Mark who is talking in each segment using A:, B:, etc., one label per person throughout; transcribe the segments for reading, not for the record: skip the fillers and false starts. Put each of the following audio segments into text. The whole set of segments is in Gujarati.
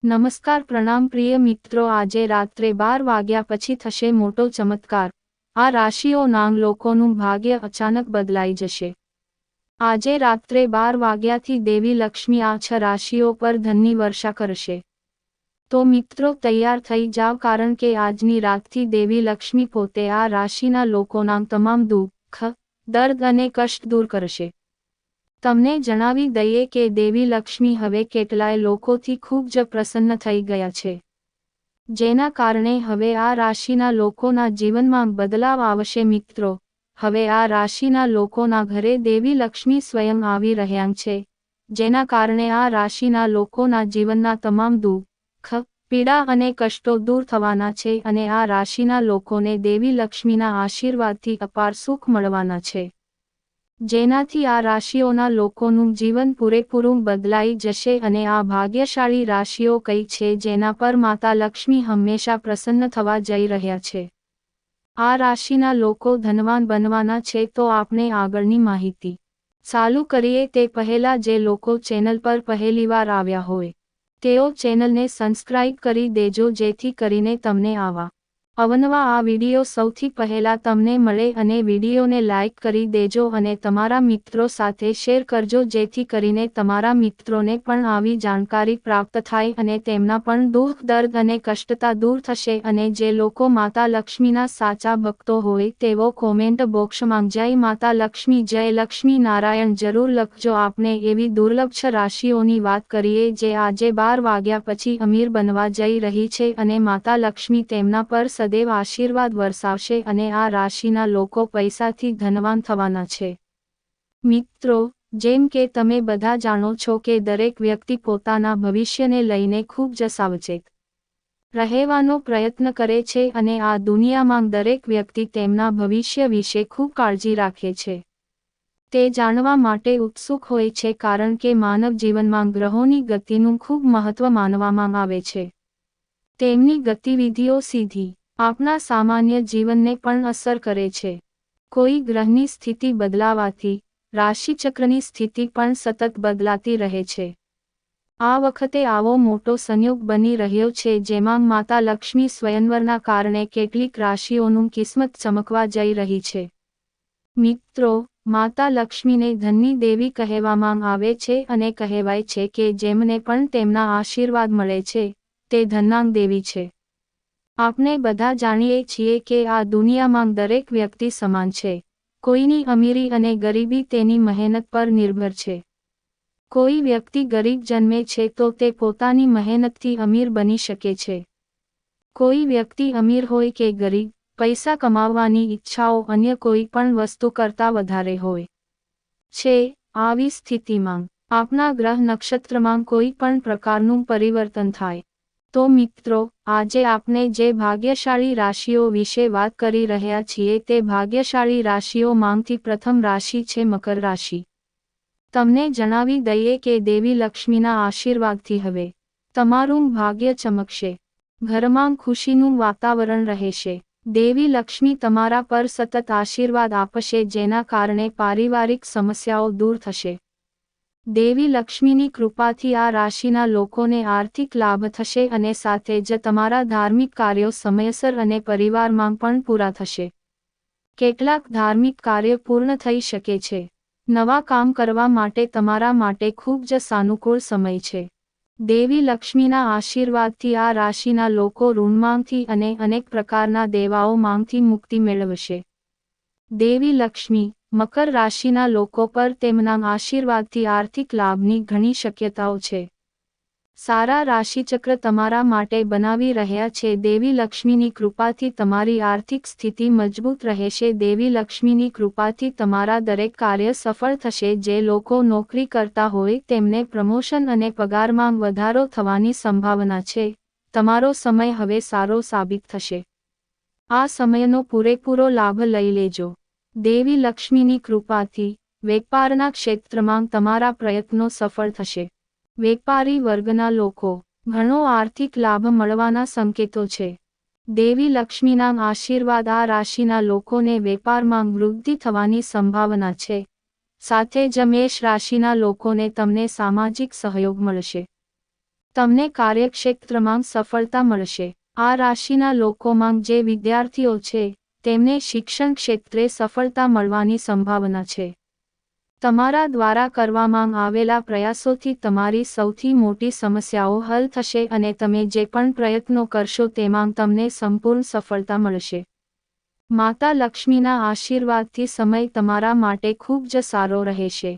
A: નમસ્કાર પ્રણામ પ્રિય મિત્રો, આજે રાત્રે 12 વાગ્યા પછી થશે મોટો ચમત્કાર। આ રાશિઓના લોકોનું ભાગ્ય અચાનક બદલાઈ જશે। આજે રાત્રે 12 વાગ્યાથી દેવી લક્ષ્મી આ 6 રાશિઓ પર ધનની વર્ષા કરશે। તો મિત્રો તૈયાર થઈ જાવ, કારણ કે આજની રાતથી દેવી લક્ષ્મી પોતે આ રાશિના લોકોના તમામ દુઃખ, દર્દ અને કષ્ટ દૂર કરશે। તમને જણાવી દઈએ કે દેવી લક્ષ્મી હવે કેટલાય લોકોથી ખૂબ જ પ્રસન્ન થઈ ગયા છે, જેના કારણે હવે આ રાશિના લોકોના જીવનમાં બદલાવ આવશે। મિત્રો, હવે આ રાશિના લોકોના ઘરે દેવી લક્ષ્મી સ્વયં આવી રહ્યા છે, જેના કારણે આ રાશિના લોકોના જીવનના તમામ દુઃખ, પીડા અને કષ્ટો દૂર થવાના છે અને આ રાશિના લોકોને દેવી લક્ષ્મીના આશીર્વાદથી અપાર સુખ મળવાના છે, જેનાથી આ રાશિઓના લોકોનું જીવન પૂરેપૂરું બદલાઈ જશે। અને આ ભાગ્યશાળી રાશિઓ કઈ છે જેના પર માતા લક્ષ્મી હંમેશા પ્રસન્ન થવા જઈ રહ્યા છે? આ રાશિના લોકો ધનવાન બનવાના છે, તો આપણે આગળની માહિતી ચાલુ કરીએ તે પહેલા જે લોકો ચેનલ પર પહેલીવાર આવ્યા હોય તેઓ ચેનલને સબસ્ક્રાઇબ કરી દેજો, જેથી કરીને તમને આવા અવનવા આ વિડીયો સૌથી પહેલા તમને મળે। અને વિડીયોને લાઇક કરી દેજો અને તમારા મિત્રો સાથે શેર કરજો, જેથી કરીને તમારા મિત્રોને પણ આવી જાણકારી પ્રાપ્ત થાય અને તેમના પણ દુઃખ, દર્દ અને કષ્ટતા દૂર થશે। અને જે લોકો માતા લક્ષ્મીના સાચા ભક્તો હોય તેઓ કોમેન્ટ બોક્સમાં જય માતા લક્ષ્મી, જય લક્ષ્મી નારાયણ જરૂર લખજો। આપણે એવી દુર્લભ 6 રાશિઓની વાત કરીએ જે આજે 12 વાગ્યા પછી અમીર બનવા જઈ રહી છે અને માતા લક્ષ્મી તેમના પર સદૈવ આશીર્વાદ વરસાવશે અને આ રાશિના લોકો પૈસાથી ધનવાન થવાના છે। મિત્રો, જેમ કે તમે બધા જાણો છો કે દરેક વ્યક્તિ પોતાના ભવિષ્યને લઈને ખૂબ જ સાવચેત રહેવાનો પ્રયત્ન કરે છે અને આ દુનિયામાં દરેક વ્યક્તિ તેમના ભવિષ્ય વિશે ખૂબ કાળજી રાખે છે। તે જાણવા માટે ઉત્સુક હોય છે, કારણ કે માનવ જીવનમાં ગ્રહોની ગતિનું ખૂબ મહત્વ માનવામાં આવે છે। તેમની ગતિવિધિઓ સીધી આપણા સામાન્ય જીવનને પણ અસર કરે છે। કોઈ ગ્રહની સ્થિતિ બદલાવાથી રાશિચક્રની સ્થિતિ પણ સતત બદલાતી રહે છે। આ વખતે આવો મોટો સંયોગ બની રહ્યો છે જેમાં માતા લક્ષ્મી સ્વયંવરના કારણે કેટલીક રાશિઓનું કિસ્મત ચમકવા જઈ રહી છે। મિત્રો, માતા લક્ષ્મીને ધનની દેવી કહેવામાં આવે છે અને કહેવાય છે કે જેમને પણ તેમના આશીર્વાદ મળે છે તે ધનના દેવી છે। આપણે બધા જાણીએ છીએ કે આ દુનિયામાં દરેક વ્યક્તિ સમાન છે। કોઈની અમીરી અને ગરીબી તેની મહેનત પર નિર્ભર છે। કોઈ વ્યક્તિ ગરીબ જન્મે છે તો તે પોતાની મહેનતથી અમીર બની શકે છે। કોઈ વ્યક્તિ અમીર હોય કે ગરીબ, પૈસા કમાવવાની ઈચ્છાઓ અન્ય કોઈ પણ વસ્તુ કરતાં વધારે હોય છે। આવી સ્થિતિમાં આપણા ગ્રહ નક્ષત્રમાં કોઈ પણ પ્રકારનું પરિવર્તન થાય તો મિત્રો, આજે આપણે જે ભાગ્યશાળી રાશિઓ વિશે વાત કરી રહ્યા છીએ તે ભાગ્યશાળી રાશિઓમાંથી પ્રથમ રાશિ છે મકર રાશિ। તમને જણાવી દઈએ કે દેવી લક્ષ્મીના આશીર્વાદથી હવે તમારું ભાગ્ય ચમકશે, ઘરમાં ખુશીનું વાતાવરણ રહેશે। દેવી લક્ષ્મી તમારા પર સતત આશીર્વાદ આપશે, જેના કારણે પારિવારિક સમસ્યાઓ દૂર થશે। દેવી લક્ષ્મીની કૃપાથી આ રાશિના લોકોને આર્થિક લાભ થશે અને સાથે જ તમારા ધાર્મિક કાર્યો સમયસર અને પરિવારમાં પણ પૂરા થશે। કેટલાક ધાર્મિક કાર્ય પૂર્ણ થઈ શકે છે। નવા કામ કરવા માટે તમારા માટે ખૂબ જ સાનુકૂળ સમય છે। દેવી લક્ષ્મીના આશીર્વાદથી આ રાશિના લોકો ઋણમાંથી અને અનેક પ્રકારના દેવાઓમાંથી મુક્તિ મેળવશે। દેવી લક્ષ્મી મકર રાશિના લોકો પર તેમના આશીર્વાદથી આર્થિક લાભની ઘણી શક્યતાઓ છે। સારા રાશિચક્ર તમારા માટે બનાવી રહ્યા છે। દેવી લક્ષ્મીની કૃપાથી તમારી આર્થિક સ્થિતિ મજબૂત રહેશે। દેવી લક્ષ્મીની કૃપાથી તમારા દરેક કાર્ય સફળ થશે। જે લોકો નોકરી કરતા હોય તેમને પ્રમોશન અને પગારમાં વધારો થવાની સંભાવના છે। તમારો સમય હવે સારો સાબિત થશે। આ સમયનો પૂરેપૂરો લાભ લઈ લેજો। દેવી લક્ષ્મીની કૃપાથી વેપારના ક્ષેત્રમાં તમારા પ્રયત્નો સફળ થશે। વેપારી વર્ગના લોકો ઘણો આર્થિક લાભ મળવાના સંકેતો છે। દેવી લક્ષ્મીના આશીર્વાદ આ રાશિના લોકોને વેપારમાં વૃદ્ધિ થવાની સંભાવના છે। સાથે જ મેષ રાશિના લોકોને તમને સામાજિક સહયોગ મળશે। તમને કાર્યક્ષેત્રમાં સફળતા મળશે। આ રાશિના લોકોમાં જે વિદ્યાર્થીઓ છે તેમને શિક્ષણ ક્ષેત્રે સફળતા મળવાની સંભાવના છે। તમારા દ્વારા કરવામાં આવેલા પ્રયાસોથી તમારી સૌથી મોટી સમસ્યાઓ હલ થશે અને તમે જે પણ પ્રયત્નો કરશો તેમાં તમને સંપૂર્ણ સફળતા મળશે। માતા લક્ષ્મીના આશીર્વાદથી સમય તમારા માટે ખૂબ જ સારો રહેશે।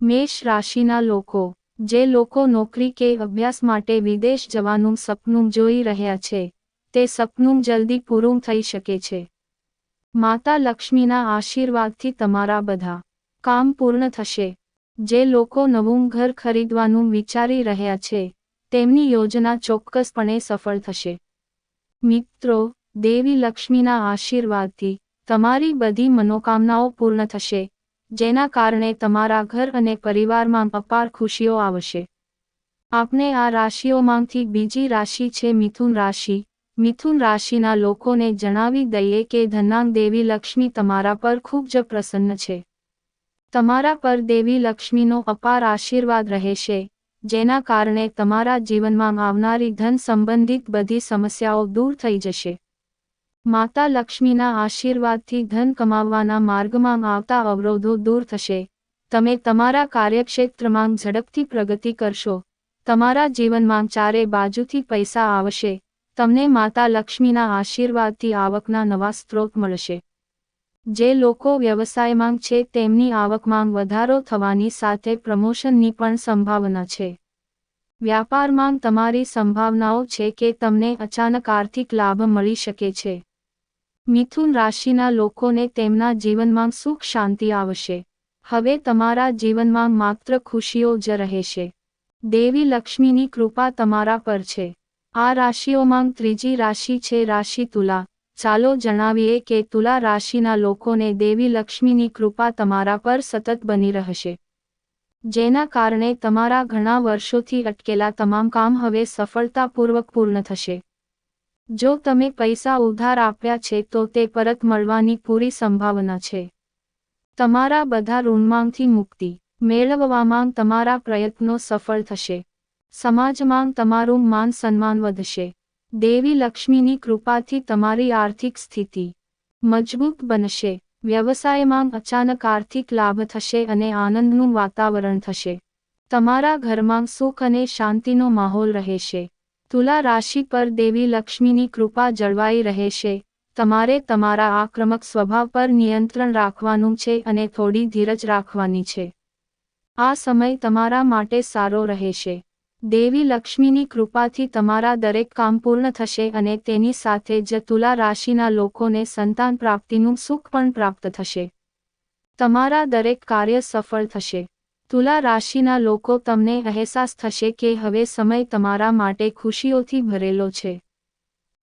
A: મેષ રાશિના લોકો, જે લોકો નોકરી કે અભ્યાસ માટે વિદેશ જવાનું સપનું જોઈ રહ્યા છે, તે સપનું જલ્દી પૂરું થઈ શકે છે। માતા લક્ષ્મીના આશીર્વાદથી તમારા બધા કામ પૂર્ણ થશે। જે લોકો નવું ઘર ખરીદવાનું વિચારી રહ્યા છે તેમની યોજના ચોક્કસપણે સફળ થશે। મિત્રો, દેવી લક્ષ્મીના આશીર્વાદથી તમારી બધી મનોકામનાઓ પૂર્ણ થશે, જેના કારણે તમારા ઘર અને પરિવારમાં અપાર ખુશીઓ આવશે। આપણે આ રાશિઓમાંથી બીજી રાશિ છે મિથુન રાશિ। મિથુન રાશિના લોકોને જણાવી દઈએ કે ધનાંગ દેવી લક્ષ્મી તમારા પર ખૂબ જ પ્રસન્ન છે। તમારા પર દેવી લક્ષ્મીનો અપાર આશીર્વાદ રહેશે, જેના કારણે તમારા જીવનમાં આવનારી ધન સંબંધિત બધી સમસ્યાઓ દૂર થઈ જશે। માતા લક્ષ્મીના આશીર્વાદથી ધન કમાવવાના માર્ગમાં આવતા અવરોધો દૂર થશે। તમે તમારા કાર્યક્ષેત્રમાં ઝડપથી પ્રગતિ કરશો। તમારા જીવનમાં ચારે બાજુથી પૈસા આવશે। તમને માતા લક્ષ્મીના આશીર્વાદથી આવકના નવા સ્ત્રોત મળશે। જે લોકો વ્યવસાયમાં છે તેમની આવકમાં વધારો થવાની સાથે પ્રમોશનની પણ સંભાવના છે। વ્યાપારમાં તમારી સંભાવનાઓ છે કે તમને અચાનક આર્થિક લાભ મળી શકે છે। મિથુન રાશિના લોકોને તેમના જીવનમાં સુખ શાંતિ આવશે। હવે તમારા જીવનમાં માત્ર ખુશીઓ જ રહેશે। દેવી લક્ષ્મીની કૃપા તમારા પર છે। આ રાશિઓમાં ત્રીજી રાશિ છે રાશિ તુલા। ચાલો જણાવીએ કે તુલા રાશિના લોકોને દેવી લક્ષ્મીની કૃપા તમારા પર સતત બની રહેશે, જેના કારણે તમારા ઘણા વર્ષોથી અટકેલા તમામ કામ હવે સફળતાપૂર્વક પૂર્ણ થશે। જો તમે પૈસા ઉધાર આપ્યા છે તો તે પરત મળવાની પૂરી સંભાવના છે। તમારા બધા ઋણમાંથી મુક્તિ મેળવવામાં તમારા પ્રયત્નો સફળ થશે। સમાજમાં તમારું માન સન્માન વધશે। દેવી લક્ષ્મીની કૃપાથી તમારી આર્થિક સ્થિતિ મજબૂત બનશે। વ્યવસાયમાં અચાનક આર્થિક લાભ થશે અને આનંદનું વાતાવરણ થશે। તમારા ઘરમાં સુખ અને શાંતિનો માહોલ રહેશે। તુલા રાશિ પર દેવી લક્ષ્મીની કૃપા જળવાઈ રહેશે। તમારે તમારા આક્રમક સ્વભાવ પર નિયંત્રણ રાખવાનું છે અને થોડી ધીરજ રાખવાની છે। આ સમય તમારા માટે સારો રહેશે। દેવી લક્ષ્મીની કૃપાથી તમારા દરેક કામ પૂર્ણ થશે અને તેની સાથે જ તુલા રાશિના લોકોને સંતાન પ્રાપ્તિનું સુખ પણ પ્રાપ્ત થશે। તમારા દરેક કાર્ય સફળ થશે। તુલા રાશિના લોકો તમને અહેસાસ થશે કે હવે સમય તમારા માટે ખુશીઓથી ભરેલો છે।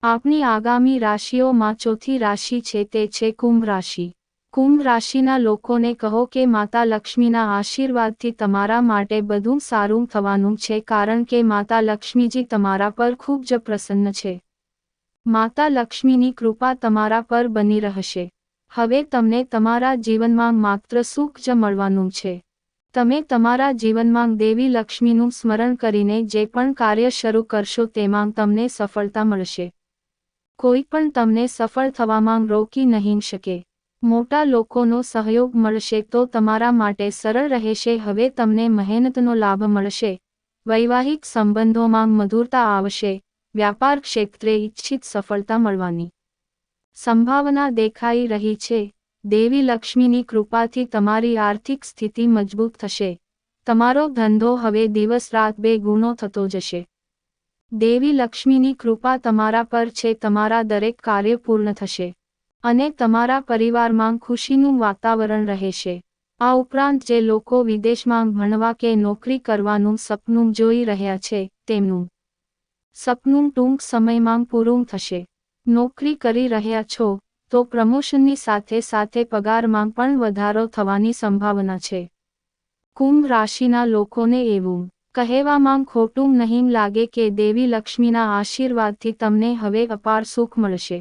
A: આપની આગામી રાશિઓમાં ચોથી રાશિ છે તે છે કુંભ રાશિ। કુંભ રાશિના લોકોને કહો કે માતા લક્ષ્મીના આશીર્વાદથી તમારા માટે બધું સારું થવાનું છે, કારણ કે માતા લક્ષ્મીજી તમારા પર ખૂબ જ પ્રસન્ન છે। માતા લક્ષ્મીની કૃપા તમારા પર બની રહેશે। હવે તમને તમારા જીવનમાં માત્ર સુખ જ મળવાનું છે। તમે તમારા જીવનમાં દેવી લક્ષ્મીનું સ્મરણ કરીને જે પણ કાર્ય શરૂ કરશો તેમાં તમને સફળતા મળશે। કોઈ પણ તમને સફળ થવામાં રોકી નહીં શકે। મોટા લોકોનો સહયોગ મળશે તો તમારા માટે સરળ રહેશે। હવે તમને મહેનતનો લાભ મળશે। વૈવાહિક સંબંધોમાં મધુરતા આવશે। વ્યાપાર ક્ષેત્રે ઇચ્છિત સફળતા મળવાની સંભાવના દેખાઈ રહી છે। દેવી લક્ષ્મીની કૃપાથી તમારી આર્થિક સ્થિતિ મજબૂત થશે। તમારો ધંધો હવે દિવસ રાત બે ગુણો થતો જશે। દેવી લક્ષ્મીની કૃપા તમારા પર છે। તમારા દરેક કાર્ય પૂર્ણ થશે અને તમારા પરિવારમાં ખુશીનું વાતાવરણ રહેશે। આ ઉપરાંત જે લોકો વિદેશમાં ભણવા કે નોકરી કરવાનું સપનું જોઈ રહ્યા છે તેમનું સપનું ટૂંક સમયમાં પૂરું થશે। નોકરી કરી રહ્યા છો તો પ્રમોશનની સાથે સાથે પગારમાં પણ વધારો થવાની સંભાવના છે। કુંભ રાશિના લોકોને એવું કહેવામાં ખોટું નહીં લાગે કે દેવી લક્ષ્મીના આશીર્વાદથી તમને હવે અપાર સુખ મળશે।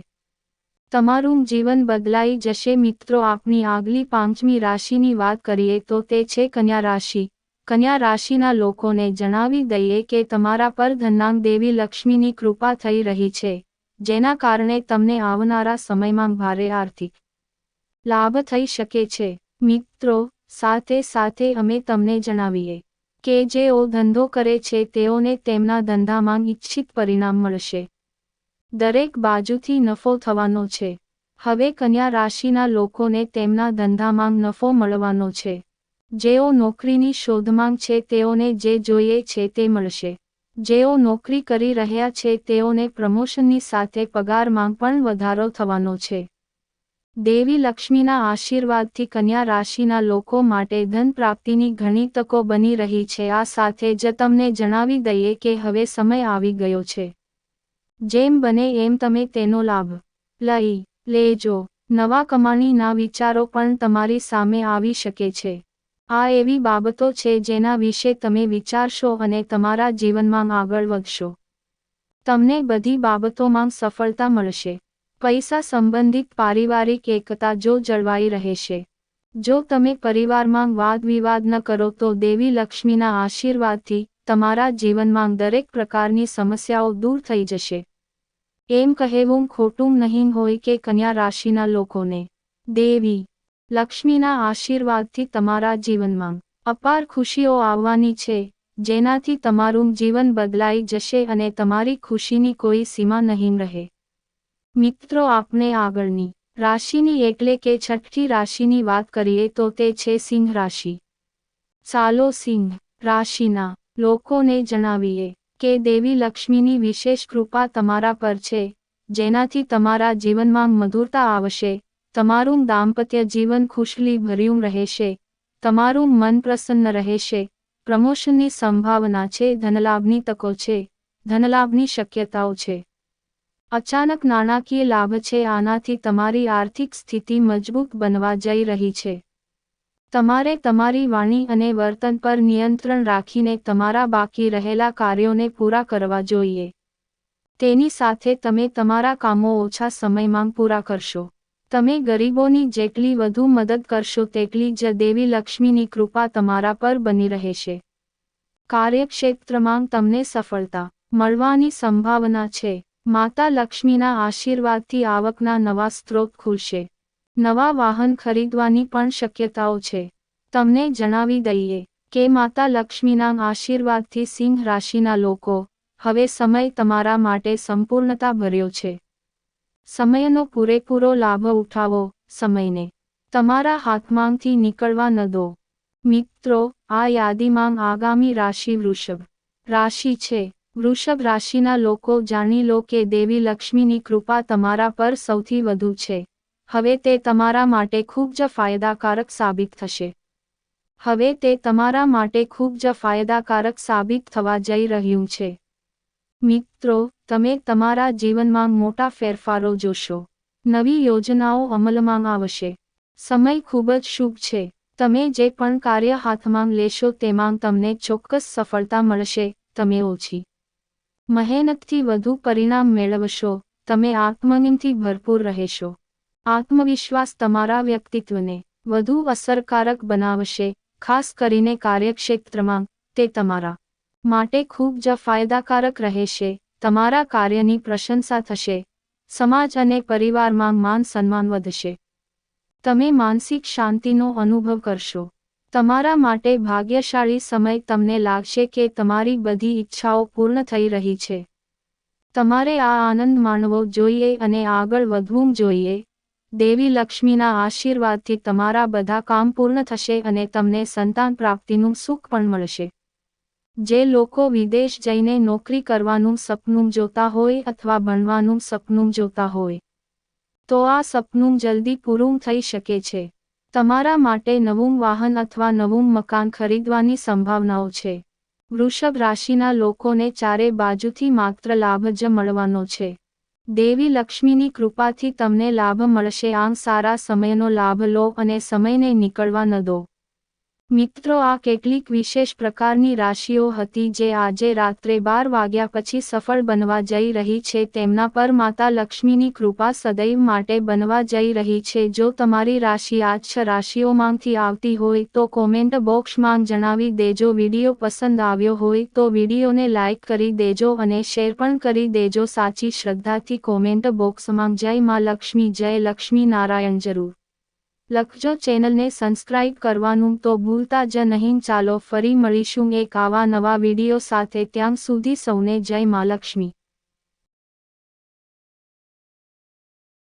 A: તમારું જીવન બદલાઈ જશે। મિત્રો, આપની આગલી પાંચમી રાશિની વાત કરીએ તો તે છે કન્યા રાશિ। કન્યા રાશિના લોકોને જણાવી દઈએ કે તમારા પર ધનાંગ દેવી લક્ષ્મીની કૃપા થઈ રહી છે, જેના કારણે તમને આવનારા સમયમાં ભારે આર્થિક લાભ થઈ શકે છે. મિત્રો, સાથે સાથે અમે તમને જણાવીએ કે જેઓ ધંધો કરે છે તેઓને તેમના ધંધામાં ઇચ્છિત પરિણામ મળશે. દરેક બાજુથી નફો થવાનો છે. હવે કન્યા રાશિના લોકોને તેમના ધંધામાં નફો મળવાનો છે. જેઓ નોકરીની શોધમાં છે તેઓને જે જોઈએ છે તે મળશે. જેઓ નોકરી કરી રહ્યા છે તેઓને પ્રમોશનની સાથે પગારમાં પણ વધારો થવાનો છે. દેવી લક્ષ્મીના આશીર્વાદથી કન્યા રાશિના લોકો માટે ધન પ્રાપ્તિની ઘણી તકો બની રહી છે. આ સાથે જ તમને જણાવી દઈએ કે હવે સમય આવી ગયો છે. જેમ બને એમ તમે તેનો લાભ લઈ લેજો. નવા કમાણીના વિચારો પણ તમારી સામે આવી શકે છે. આ એવી બાબતો છે જેના વિશે તમે વિચારશો અને તમારા જીવનમાં આગળ વધશો. તમને બધી બાબતોમાં સફળતા મળશે. પૈસા સંબંધિત પારિવારિક એકતા જો જળવાઈ રહેશે. જો તમે પરિવારમાં વાદ વિવાદ ન કરો તો દેવી લક્ષ્મીના આશીર્વાદથી તમારા જીવનમાં દરેક પ્રકારની સમસ્યાઓ દૂર થઈ જશે. એમ કહેવું ખોટું નહીં હોય કે કન્યા રાશિના લોકોને દેવી લક્ષ્મીના આશીર્વાદથી તમારા જીવનમાં અપાર ખુશીઓ આવવાની છે, જેનાથી તમારું જીવન બદલાઈ જશે અને તમારી ખુશીની કોઈ સીમા નહીં રહે. મિત્રો, આપણે આગળની રાશિની એટલે કે છઠ્ઠી રાશિની વાત કરીએ તો તે છે સિંહ રાશિ. ચાલો સિંહ રાશિના લોકોને જણાવીએ કે દેવી લક્ષ્મીની વિશેષ કૃપા તમારા પર છે, જેનાથી તમારા જીવનમાં મધુરતા આવશે. તમારું દાંપત્ય જીવન ખુશલી ભર્યું રહેશે. તમારું મન પ્રસન્ન રહેશે. પ્રમોશનની સંભાવના છે. ધનલાભની તકો છે. ધનલાભની શક્યતાઓ છે. અચાનક નાણાકીય લાભ છે. આનાથી તમારી આર્થિક સ્થિતિ મજબૂત બનવા જઈ રહી છે. તમારે તમારી વાણી અને વર્તન પર નિયંત્રણ રાખીને તમારા બાકી રહેલા કાર્યોને પૂરા કરવા જોઈએ. તેની સાથે તમે તમારા કામો ઓછા સમયમાં પૂરા કરશો. તમે ગરીબોની જેટલી વધુ મદદ કરશો તેટલી જ દેવી લક્ષ્મીની કૃપા તમારા પર બની રહેશે. કાર્યક્ષેત્રમાં તમને સફળતા મળવાની સંભાવના છે. માતા લક્ષ્મીના આશીર્વાદથી આવકના નવા સ્ત્રોત ખુલશે. નવા વાહન ખરીદવાની પણ શક્યતાઓ છે. તમને જણાવી દઈએ કે માતા લક્ષ્મીના આશીર્વાદથી સિંહ રાશિના લોકો, હવે સમય તમારા માટે સંપૂર્ણતા ભર્યો છે. સમયનો પૂરેપૂરો લાભ ઉઠાવો. સમયને તમારા હાથમાંથી નીકળવા ન દો. મિત્રો, આ યાદીમાં આગામી રાશિ વૃષભ રાશિ છે. વૃષભ રાશિના લોકો જાણી લો કે દેવી લક્ષ્મીની કૃપા તમારા પર સૌથી વધુ છે. હવે તે તમારા માટે ખૂબ જ ફાયદાકારક સાબિત થશે. હવે તે તમારા માટે ખૂબ જ ફાયદાકારક સાબિત થવા જઈ રહ્યું છે. મિત્રો, તમે તમારા જીવનમાં મોટા ફેરફારો જોશો. નવી યોજનાઓ અમલમાં આવશે. સમય ખૂબ જ શુભ છે. તમે જે પણ કાર્ય હાથમાં લેશો તેમાં તમને ચોક્કસ સફળતા મળશે. તમે ઓછી મહેનતથી વધુ પરિણામ મેળવશો. તમે આત્મનિર્ભરતાથી ભરપૂર રહેશો. આત્મવિશ્વાસ તમારા વ્યક્તિત્વને વધુ અસરકારક બનાવશે. ખાસ કરીને કાર્યક્ષેત્રમાં તે તમારા માટે ખૂબ જ ફાયદાકારક રહેશે. તમારા કાર્યની પ્રશંસા થશે. સમાજ અને પરિવારમાં માન સન્માન વધશે. તમે માનસિક શાંતિનો અનુભવ કરશો. તમારા માટે ભાગ્યશાળી સમય. તમને લાગશે કે તમારી બધી ઈચ્છાઓ પૂર્ણ થઈ રહી છે. તમારે આ આનંદ માણવો જોઈએ અને આગળ વધવું જોઈએ. દેવી લક્ષ્મીના આશીર્વાદથી તમારા બધા કામ પૂર્ણ થશે અને તમને સંતાન પ્રાપ્તિનું સુખ પણ મળશે. જે લોકો વિદેશ જઈને નોકરી કરવાનું સપનું જોતા હોય અથવા ભણવાનું સપનું જોતા હોય, તો આ સપનું જલ્દી પૂરું થઈ શકે છે. તમારા માટે નવું વાહન અથવા નવું મકાન ખરીદવાની સંભાવનાઓ છે. વૃષભ રાશિના લોકોને ચારે બાજુથી માત્ર લાભ જ મળવાનો છે. દેવી લક્ષ્મીની કૃપાથી તમને લાભ મળશે. આમ સારા સમયનો લાભ લો અને સમયને નીકળવા ન દો. મિત્રો, આ કેટલીક વિશેષ પ્રકારની રાશિઓ હતી જે આજે રાત્રે 12 વાગ્યા પછી સફળ બનવા જઈ રહી છે. તેમના પર માતા લક્ષ્મીની કૃપા સદૈવ માટે બનવા જઈ રહી છે. જો તમારી રાશિ આ 6 રાશિઓમાંથી આવતી હોય તો કોમેન્ટ બોક્સમાં જણાવી દેજો. વિડીયો પસંદ આવ્યો હોય તો વિડીયોને લાઇક કરી દેજો અને શેર પણ કરી દેજો. સાચી શ્રદ્ધાથી કોમેન્ટ બોક્સમાં જય માં લક્ષ્મી, જય લક્ષ્મી નારાયણ જરૂર લખજો. ચેનલને સબસ્ક્રાઇબ કરવાનું તો ભૂલતા જ નહીં. ચાલો ફરી મળીશું એક આવા નવા વિડીયો સાથે. ત્યાં સુધી સૌને જય માં લક્ષ્મી.